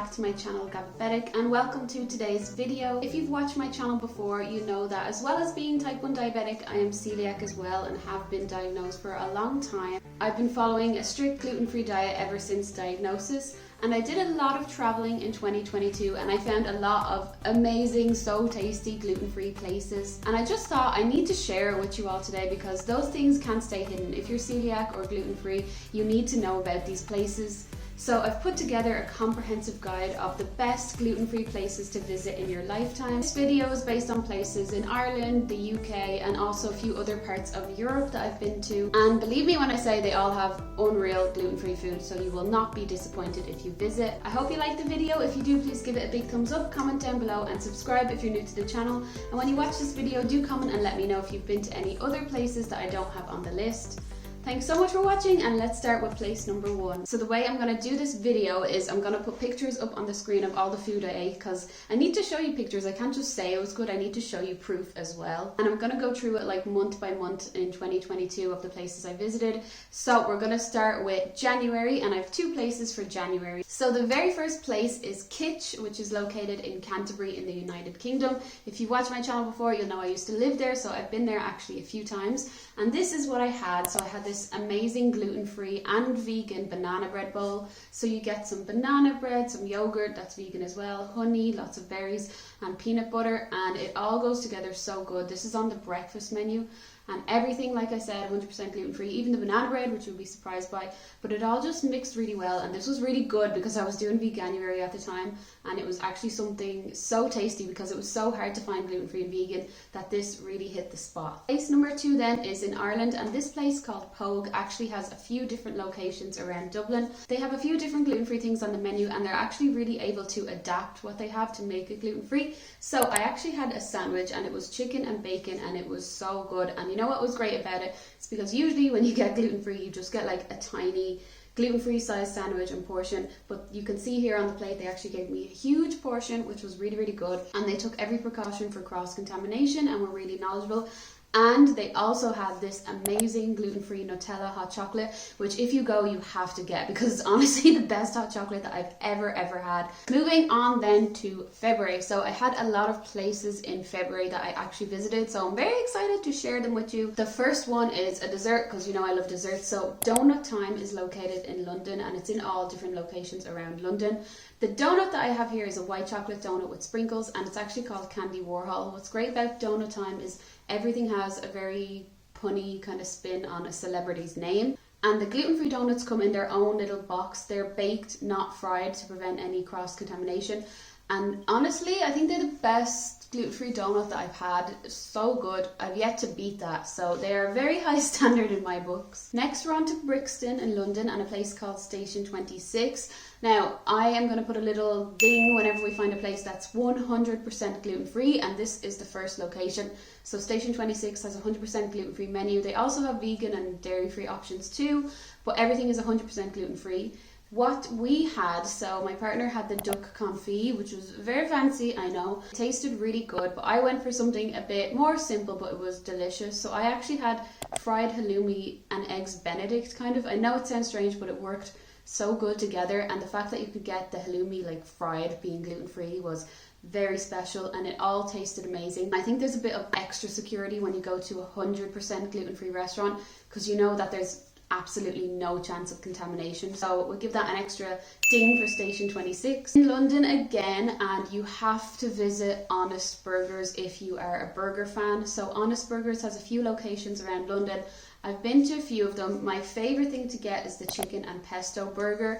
back to my channel Gabbabetic and welcome to today's video. If you've watched my channel before, you know that as well as being type 1 diabetic, I am celiac as well and have been diagnosed for a long time. I've been following a strict gluten-free diet ever since diagnosis, and I did a lot of traveling in 2022 and I found a lot of amazing, so tasty gluten-free places. And I just thought I need to share it with you all today because those things can't stay hidden. If you're celiac or gluten-free, you need to know about these places. So I've put together a comprehensive guide of the best gluten-free places to visit in your lifetime. This video is based on places in Ireland, the UK, and also a few other parts of Europe that I've been to. And believe me when I say they all have unreal gluten-free food, so you will not be disappointed if you visit. I hope you like the video. If you do, please give it a big thumbs up, comment down below, and subscribe if you're new to the channel. And when you watch this video, do comment and let me know if you've been to any other places that I don't have on the list. Thanks so much for watching, and let's start with place number 1. So the way I'm going to do this video is I'm going to put pictures up on the screen of all the food I ate because I need to show you pictures. I can't just say it was good, I need to show you proof as well. And I'm going to go through it like month by month in 2022 of the places I visited. So we're going to start with January, and I have 2 places for January. So the very first place is Kitch, which is located in Canterbury in the United Kingdom. If you watched my channel before, you'll know I used to live there, so I've been there actually a few times. And this is what I had. So I had this amazing gluten-free and vegan banana bread bowl. So you get some banana bread, some yogurt that's vegan as well, honey, lots of berries and peanut butter, and it all goes together so good. This is on the breakfast menu, and everything, like I said, 100% gluten-free, even the banana bread, which you'll be surprised by, but it all just mixed really well. And this was really good because I was doing veganuary at the time, and it was actually something so tasty because it was so hard to find gluten-free and vegan that this really hit the spot. Place number 2 then is in Ireland, and this place called Pogue actually has a few different locations around Dublin. They have a few different gluten-free things on the menu, and they're actually really able to adapt what they have to make it gluten-free. So I actually had a sandwich, and it was chicken and bacon, and it was so good. And you know what was great about it? It's because usually when you get gluten-free, you just get like a tiny gluten-free size sandwich and portion, but you can see here on the plate they actually gave me a huge portion, which was really, really good, and they took every precaution for cross-contamination and were really knowledgeable. And they also had this amazing gluten-free Nutella hot chocolate, which if you go, you have to get because it's honestly the best hot chocolate that I've ever had. Moving on then to February. So I had a lot of places in February that I actually visited, so I'm very excited to share them with you. The first one is a dessert because you know I love desserts. So Doughnut Time is located in London, and it's in all different locations around London. The donut that I have here is a white chocolate donut with sprinkles, and it's actually called Candy Warhol. What's great about Doughnut Time is everything has a very punny kind of spin on a celebrity's name. And the gluten-free donuts come in their own little box. They're baked, not fried, to prevent any cross-contamination. And honestly, I think they're the best gluten-free donut that I've had. It's so good. I've yet to beat that. So they're a very high standard in my books. Next, we're on to Brixton in London and a place called Station 26. Now, I am going to put a little ding whenever we find a place that's 100% gluten-free, and this is the first location. So Station 26 has a 100% gluten-free menu. They also have vegan and dairy-free options too, but everything is 100% gluten-free. What we had, so my partner had the duck confit, which was very fancy, I know. It tasted really good, but I went for something a bit more simple, but it was delicious. So I actually had fried halloumi and eggs Benedict kind of. I know it sounds strange, but it worked so good together, and the fact that you could get the halloumi like fried being gluten-free was very special, and it all tasted amazing. I think there's a bit of extra security when you go to a 100% gluten-free restaurant because you know that there's absolutely no chance of contamination. So we'll give that an extra ding for Station 26. In London again, and you have to visit Honest Burgers if you are a burger fan. So Honest Burgers has a few locations around London. I've been to a few of them. My favourite thing to get is the chicken and pesto burger,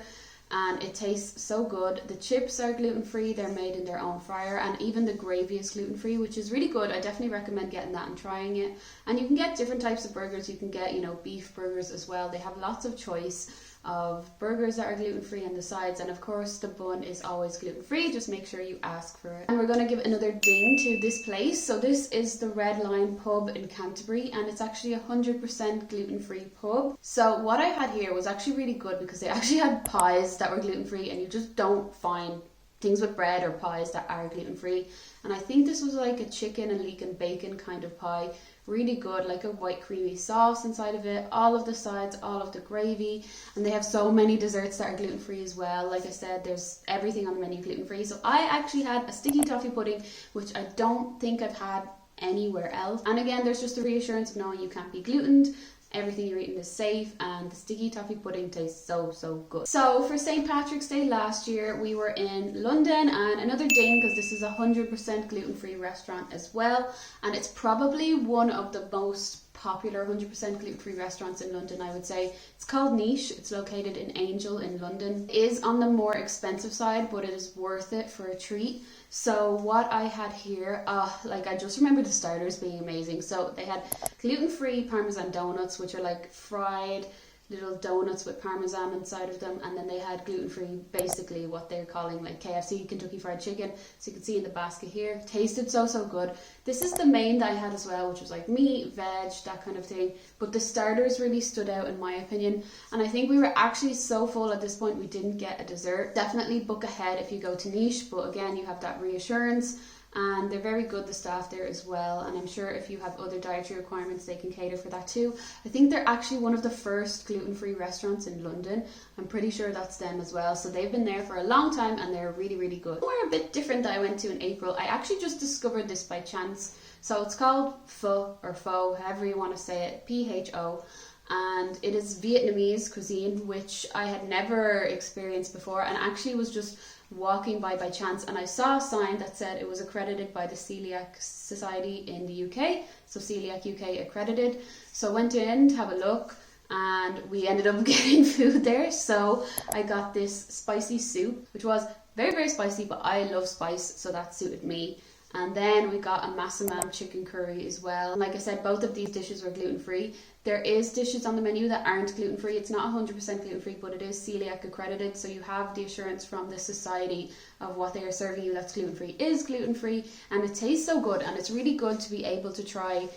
and it tastes so good. The chips are gluten-free, they're made in their own fryer, and even the gravy is gluten-free, which is really good. I definitely recommend getting that and trying it. And you can get different types of burgers. You can get, you know, beef burgers as well. They have lots of choice of burgers that are gluten-free on the sides, and of course the bun is always gluten-free. Just make sure you ask for it. And we're going to give another ding to this place. So this is the Red Lion pub in Canterbury, and it's actually a 100% gluten-free pub. So what I had here was actually really good because they actually had pies that were gluten-free, and you just don't find things with bread or pies that are gluten-free. And I think this was like a chicken and leek and bacon kind of pie. really good, like a white creamy sauce inside of it, all of the sides, all of the gravy, and they have so many desserts that are gluten-free as well. Like I said, there's everything on the menu gluten-free. So I actually had a sticky toffee pudding, which I don't think I've had anywhere else. And again, there's just the reassurance of knowing you can't be glutened, everything you're eating is safe, and the sticky toffee pudding tastes so good. So for St. Patrick's Day last year, we were in London, and another ding because this is a 100% gluten-free restaurant as well, and it's probably one of the most popular 100% gluten-free restaurants in London, I would say. It's called Niche. It's located in Angel in London. It is on the more expensive side, but it is worth it for a treat. So what I had here, like I just remember the starters being amazing. So they had gluten-free Parmesan donuts, which are like fried little donuts with Parmesan inside of them, and then they had gluten-free, basically what they're calling like KFC, Kentucky Fried Chicken. So you can see in the basket here, tasted so good. This is the main that I had as well, which was like meat, veg, that kind of thing. But the starters really stood out in my opinion, and I think we were actually so full at this point we didn't get a dessert. Definitely book ahead if you go to Niche, but again, you have that reassurance. And they're very good, the staff there as well, and I'm sure if you have other dietary requirements they can cater for that too. I think they're actually one of the first gluten-free restaurants in London. I'm pretty sure that's them as well, so they've been there for a long time and they're really good. Somewhere a bit different that I went to in April, I actually just discovered this by chance. So it's called Pho, or Pho, however you want to say it, P-H-O, and it is Vietnamese cuisine, which I had never experienced before, and actually was just walking by chance, and I saw a sign that said it was accredited by the Coeliac Society in the UK, so Coeliac UK accredited. So I went in to have a look, and we ended up getting food there. So I got this spicy soup, which was very spicy, but I love spice, so that suited me. And then we got a massaman chicken curry as well. Like I said, both of these dishes were gluten-free. There is dishes on the menu that aren't gluten-free. It's not 100% gluten-free, but it is celiac accredited, so you have the assurance from the society of what they are serving you that's gluten-free is gluten-free, and it tastes so good. And it's really good to be able to try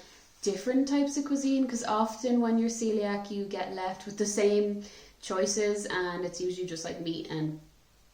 different types of cuisine, because often when you're celiac you get left with the same choices, and it's usually just like meat and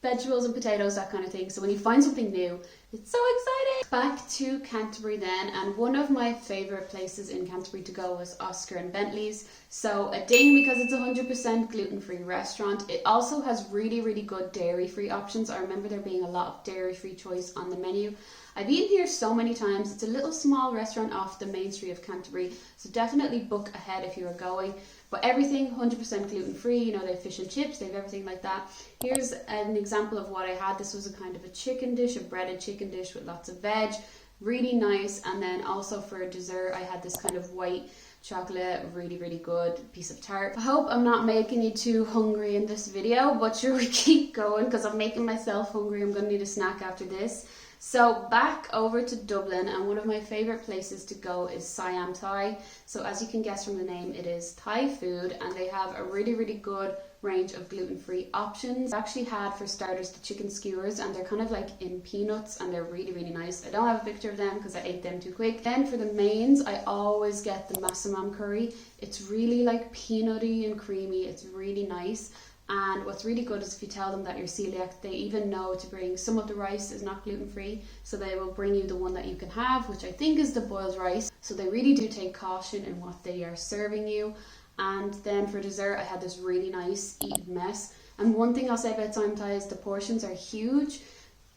vegetables and potatoes, that kind of thing. So when you find something new, it's so exciting. Back to Canterbury then, and one of my favourite places in Canterbury to go was Oscar and Bentleys. So a ding because it's a 100% gluten-free restaurant. It also has really good dairy-free options. I remember there being a lot of dairy-free choice on the menu. I've eaten here so many times. It's a little small restaurant off the main street of Canterbury, so definitely book ahead if you are going. But everything 100% gluten-free, you know, they have fish and chips, they have everything like that. Here's an example of what I had. This was a kind of a chicken dish, a breaded chicken dish with lots of veg, really nice. And then also for dessert, I had this kind of white chocolate, really good piece of tart. I hope I'm not making you too hungry in this video, but sure, we keep going because I'm making myself hungry. I'm gonna need a snack after this. So back over to Dublin, and one of my favourite places to go is Siam Thai. So as you can guess from the name, it is Thai food, and they have a really good range of gluten-free options. I actually had for starters the chicken skewers, and they're kind of like in peanuts, and they're really nice. I don't have a picture of them because I ate them too quick. Then for the mains, I always get the massaman curry. It's really like peanutty and creamy. It's really nice. And what's really good is if you tell them that you're celiac, they even know to bring some of the rice is not gluten-free, so they will bring you the one that you can have, which I think is the boiled rice. So they really do take caution in what they are serving you. And then for dessert, I had this really nice eat mess. And one thing I'll say about Siam Thai is the portions are huge.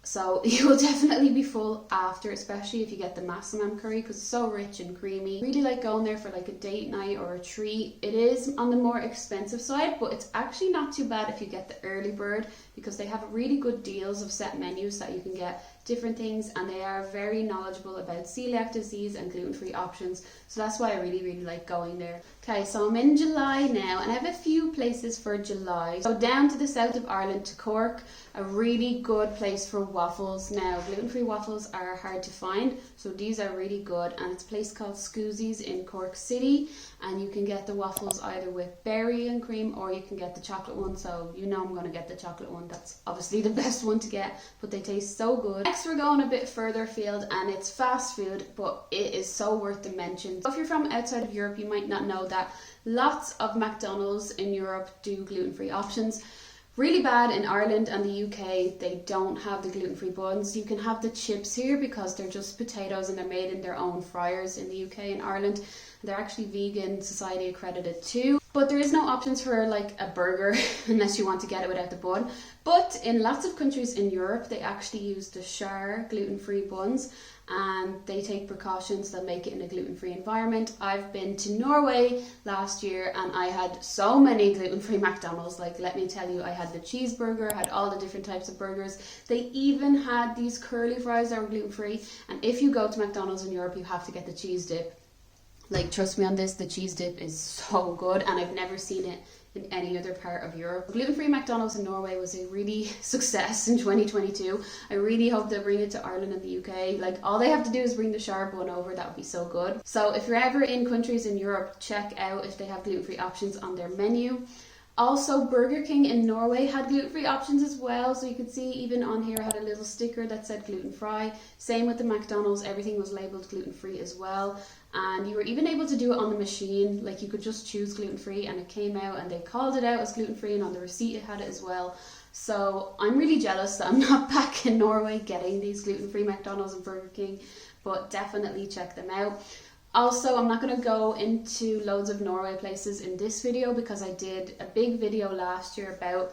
So you will definitely be full after, especially if you get the massaman curry because it's so rich and creamy. Really like going there for like a date night or a treat. It is on the more expensive side, but it's actually not too bad if you get the early bird, because they have really good deals of set menus that you can get different things, and they are very knowledgeable about celiac disease and gluten-free options, so that's why I really like going there. Okay, so I'm in July now, and I have a few places for July. So down to the south of Ireland to Cork, a really good place for waffles. Now gluten-free waffles are hard to find, so these are really good, and it's a place called Scoozis in Cork City, and you can get the waffles either with berry and cream, or you can get the chocolate one. So you know I'm going to get the chocolate one, that's obviously the best one to get, but they taste so good. Next we're going a bit further afield, and it's fast food, but it is so worth the mention. So if you're from outside of Europe, you might not know that lots of McDonalds in Europe do gluten-free options. Really bad in Ireland and the UK, they don't have the gluten-free buns. You can have the chips here because they're just potatoes and they're made in their own fryers in the UK and Ireland. They're actually vegan society accredited too. But there is no options for like a burger unless you want to get it without the bun. But in lots of countries in Europe, they actually use the Char gluten-free buns, and they take precautions that make it in a gluten-free environment. I've been to Norway last year and I had so many gluten-free McDonalds. Like, let me tell you, I had the cheeseburger, had all the different types of burgers. They even had these curly fries that were gluten-free. And if you go to McDonald's in Europe, you have to get the cheese dip. Like, trust me on this, the cheese dip is so good, and I've never seen it in any other part of Europe. Gluten-free McDonald's in Norway was a really success in 2022. I really hope they bring it to Ireland and the UK. Like, all they have to do is bring the Char bun over, that would be so good. So if you're ever in countries in Europe, check out if they have gluten-free options on their menu. Also, Burger King in Norway had gluten-free options as well, so you could see even on here I had a little sticker that said gluten-free. Same with the McDonald's, everything was labelled gluten-free as well. And you were even able to do it on the machine, like you could just choose gluten-free and it came out and they called it out as gluten-free, and on the receipt it had it as well. So I'm really jealous that I'm not back in Norway getting these gluten-free McDonald's and Burger King, but definitely check them out. Also, I'm not going to go into loads of Norway places in this video because I did a big video last year about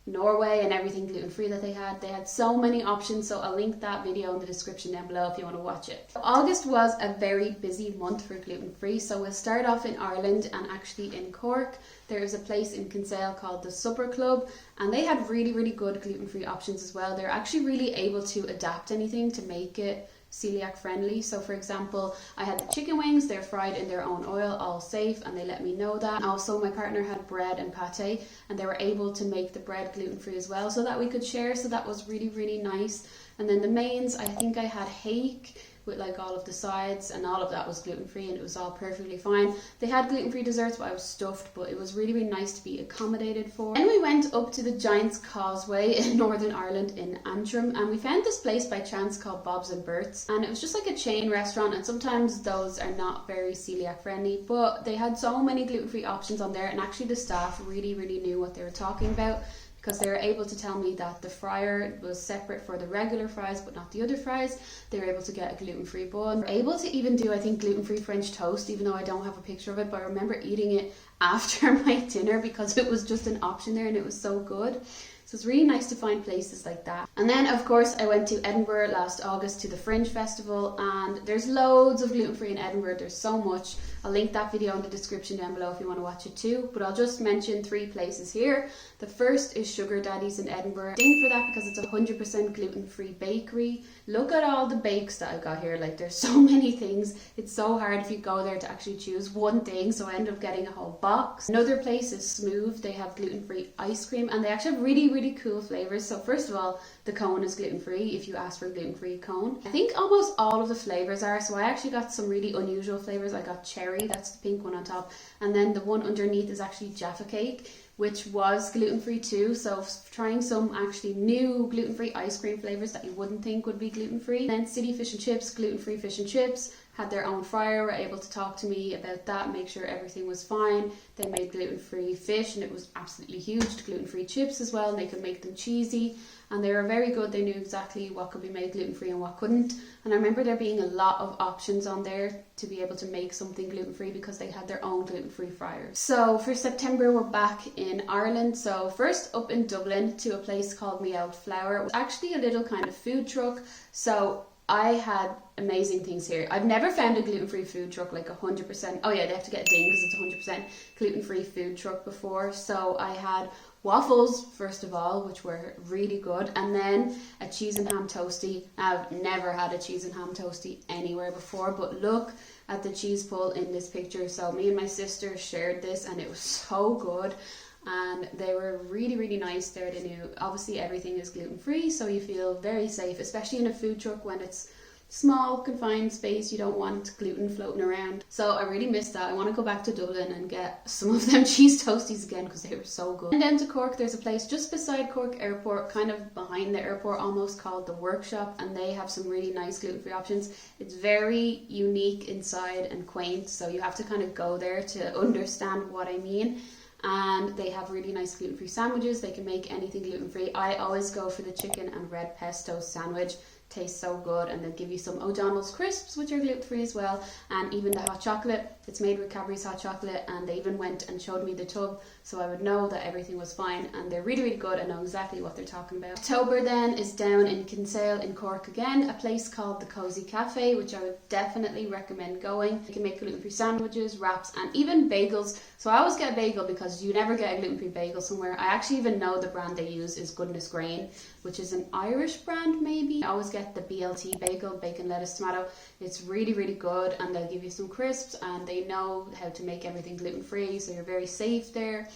Norway and everything gluten-free that they had. They had so many options, so I'll link that video in the description down below if you want to watch it. August was a very busy month for gluten-free, so we'll start off in Ireland, and actually in Cork. There is a place in Kinsale called the Supper Club, and they had really good gluten-free options as well. They're actually really able to adapt anything to make it celiac friendly. So for example, I had the chicken wings, they're fried in their own oil, all safe, and they let me know that. Also, my partner had bread and pate, and they were able to make the bread gluten-free as well so that we could share, so that was really nice. And then the mains, I think I had hake with like all of the sides, and all of that was gluten-free and it was all perfectly fine. They had gluten-free desserts, but I was stuffed, but it was really nice to be accommodated for. Then we went up to the Giant's Causeway in Northern Ireland in Antrim, and we found this place by chance called Bob's and Berts, and it was just like a chain restaurant, and sometimes those are not very celiac friendly, but they had so many gluten-free options on there, and actually the staff really knew what they were talking about, because they were able to tell me that the fryer was separate for the regular fries but not the other fries. They were able to get a gluten-free bun. They were able to even do, I think, gluten-free French toast, even though I don't have a picture of it, but I remember eating it after my dinner because it was just an option there and it was so good. So it's really nice to find places like that. And then of course I went to Edinburgh last August to the Fringe Festival, and there's loads of gluten-free in Edinburgh. There's so much. I'll link that video in the description down below if you want to watch it too, but I'll just mention 3 places here. The first is Sugar Daddies in Edinburgh. Ding for that because it's a 100% gluten-free bakery. Look at all the bakes that I got here. Like, there's so many things. It's so hard if you go there to actually choose one thing, so I ended up getting a whole box. Another place is Smoov. They have gluten-free ice cream, and they actually have really cool flavors. So first of all, the cone is gluten-free if you ask for a gluten-free cone. I think almost all of the flavors are, so I actually got some really unusual flavors. I got cherry, that's the pink one on top, and then the one underneath is actually Jaffa cake, which was gluten-free too, so trying some actually new gluten-free ice cream flavors that you wouldn't think would be gluten-free. Then City Fish and Chips, gluten-free fish and chips, had their own fryer, were able to talk to me about that, make sure everything was fine. They made gluten-free fish and it was absolutely huge. Gluten-free chips as well, and they could make them cheesy, and they were very good. They knew exactly what could be made gluten-free and what couldn't, and I remember there being a lot of options on there to be able to make something gluten-free because they had their own gluten-free fryers. So for September we're back in Ireland. So first up in Dublin to a place called Me Auld Flour. It was actually a little kind of food truck, so I had amazing things here. I've never found a gluten-free food truck like 100%. Oh yeah, they have to get a ding because it's 100% gluten-free food truck before. So I had waffles first of all, which were really good, and then a cheese and ham toastie. I've never had a cheese and ham toastie anywhere before, but look at the cheese pull in this picture. So me and my sister shared this and it was so good. And they were really nice there. They knew obviously everything is gluten-free, so you feel very safe, especially in a food truck when it's small confined space. You don't want gluten floating around. So I really missed that. I want to go back to Dublin and get some of them cheese toasties again because they were so good. And then to Cork, there's a place just beside Cork Airport, kind of behind the airport almost, called The Workshop, and they have some really nice gluten-free options. It's very unique inside and quaint, so you have to kind of go there to understand what I mean. and they have really nice gluten-free sandwiches. They can make anything gluten-free. I always go for the chicken and red pesto sandwich. Tastes so good, and they'll give you some O'Donnell's crisps, which are gluten-free as well, and even the hot chocolate. It's made with Cadbury's hot chocolate, and they even went and showed me the tub, so I would know that everything was fine, and they're really, really good and know exactly what they're talking about. October then is down in Kinsale in Cork again, a place called the Cozy Cafe, which I would definitely recommend going. You can make gluten-free sandwiches, wraps, and even bagels. So I always get a bagel because you never get a gluten-free bagel somewhere. I actually even know the brand they use is Goodness Grain, which is an Irish brand maybe. I always get the BLT bagel, bacon, lettuce, tomato. It's really, really good, and they'll give you some crisps, and they know how to make everything gluten-free, so you're very safe there.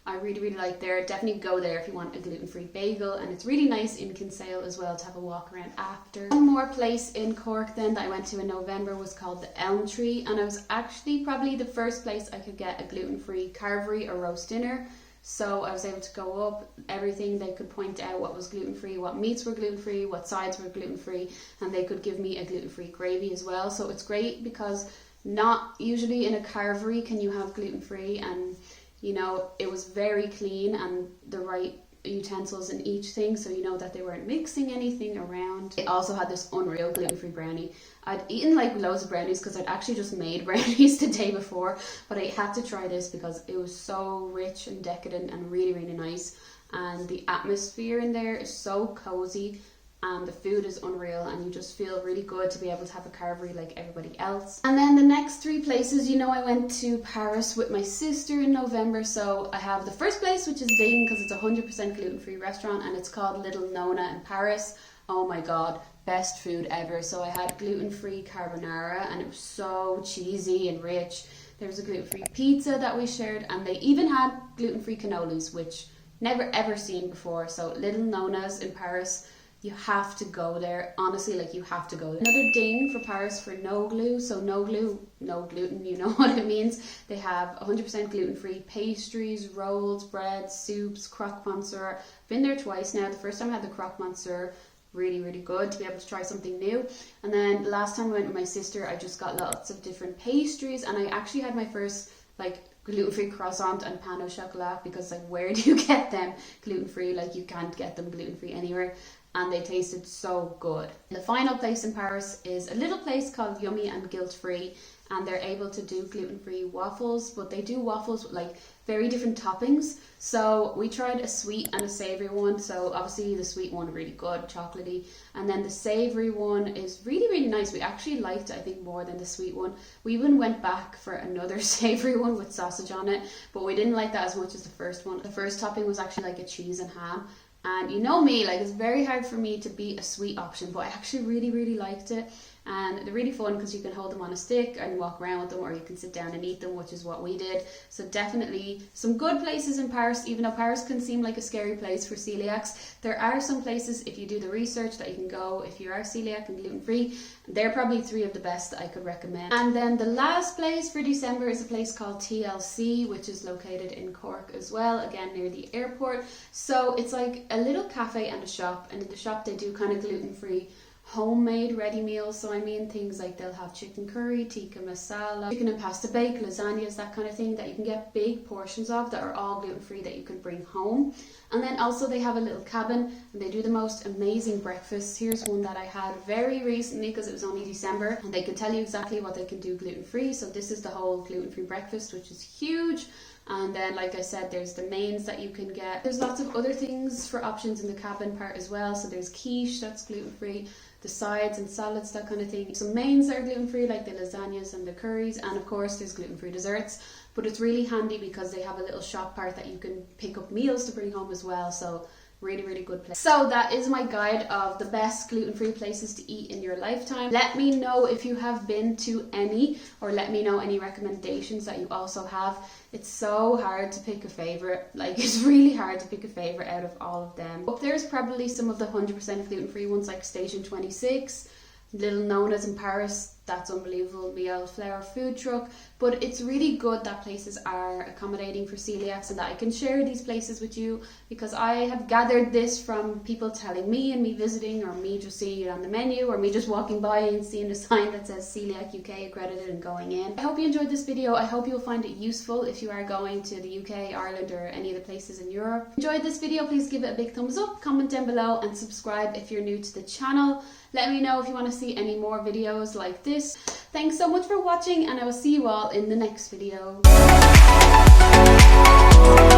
I really, really like there. Definitely go there if you want a gluten-free bagel, and it's really nice in Kinsale as well to have a walk around after. One more place in Cork then that I went to in November was called the Elm Tree, and it was actually probably the first place I could get a gluten-free carvery or roast dinner. So I was able to go up, everything they could point out what was gluten-free, what meats were gluten-free, what sides were gluten-free, and they could give me a gluten-free gravy as well. So it's great because not usually in a carvery can you have gluten-free, and you know, it was very clean and the right utensils in each thing, so you know that they weren't mixing anything around. It also had this unreal gluten-free brownie. I'd eaten like loads of brownies because I'd actually just made brownies the day before, but I had to try this because it was so rich and decadent and really, really nice, and the atmosphere in there is so cozy, and the food is unreal, and you just feel really good to be able to have a carvery like everybody else. And then the next three places, you know, I went to Paris with my sister in November. So I have the first place, which is vegan because it's a 100% gluten-free restaurant, and it's called Little Nona in Paris. Oh my god, best food ever. So I had gluten-free carbonara, and it was so cheesy and rich. There was a gluten-free pizza that we shared, and they even had gluten-free cannolis, which never ever seen before. So Little Nona's in Paris, you have to go there. Honestly, like, you have to go there. Another ding for Paris for no glue. So no glue, no gluten, you know what it means. They have 100% gluten-free pastries, rolls, breads, soups, croque monsieur. I've been there twice now. The first time I had the croque monsieur, really, really good to be able to try something new. And then the last time I went with my sister, I just got lots of different pastries, and I actually had my first like gluten-free croissant and pain au chocolat, because like, where do you get them gluten-free? Like, you can't get them gluten-free anywhere, and they tasted so good. The final place in Paris is a little place called Yummy and Guilt Free, and they're able to do gluten-free waffles, but they do waffles with like very different toppings. So we tried a sweet and a savoury one. So obviously the sweet one really good, chocolatey, and then the savoury one is really, really nice. We actually liked it, I think, more than the sweet one. We even went back for another savoury one with sausage on it, but we didn't like that as much as the first one. The first topping was actually like a cheese and ham, and you know me, like, it's very hard for me to beat a sweet option, but I actually really, really liked it. And they're really fun because you can hold them on a stick and walk around with them, or you can sit down and eat them, which is what we did. So definitely some good places in Paris. Even though Paris can seem like a scary place for celiacs, there are some places, if you do the research, that you can go if you are celiac and gluten-free. They're probably three of the best that I could recommend. And then the last place for December is a place called TLC, which is located in Cork as well, again near the airport. So it's like a little cafe and a shop, and in the shop they do kind of gluten-free homemade ready meals. So I mean things like they'll have chicken curry, tikka masala, chicken and pasta bake, lasagnas, that kind of thing, that you can get big portions of that are all gluten-free that you can bring home. And then also they have a little cabin, and they do the most amazing breakfasts. Here's one that I had very recently because it was only December, and they can tell you exactly what they can do gluten-free. So this is the whole gluten-free breakfast, which is huge. And then, like I said, there's the mains that you can get. There's lots of other things for options in the cabin part as well. So there's quiche, that's gluten-free, the sides and salads, that kind of thing. Some mains that are gluten-free, like the lasagnas and the curries, and of course there's gluten-free desserts. But it's really handy because they have a little shop part that you can pick up meals to bring home as well. So really, really good place. So that is my guide of the best gluten-free places to eat in your lifetime. Let me know if you have been to any, or let me know any recommendations that you also have. It's so hard to pick a favourite. Like, it's really hard to pick a favourite out of all of them. But there's probably some of the 100% gluten-free ones, like Station 26, Little Nona's in Paris. that's unbelievable, the Old Flower food truck. But it's really good that places are accommodating for celiacs and that I can share these places with you, because I have gathered this from people telling me and me visiting, or me just seeing it on the menu, or me just walking by and seeing a sign that says Coeliac UK accredited and going in. I hope you enjoyed this video. I hope you'll find it useful if you are going to the UK, Ireland, or any of the places in Europe. Enjoyed this video, please give it a big thumbs up, comment down below and subscribe if you're new to the channel. Let me know if you want to see any more videos like this. Thanks so much for watching, and I will see you all in the next video.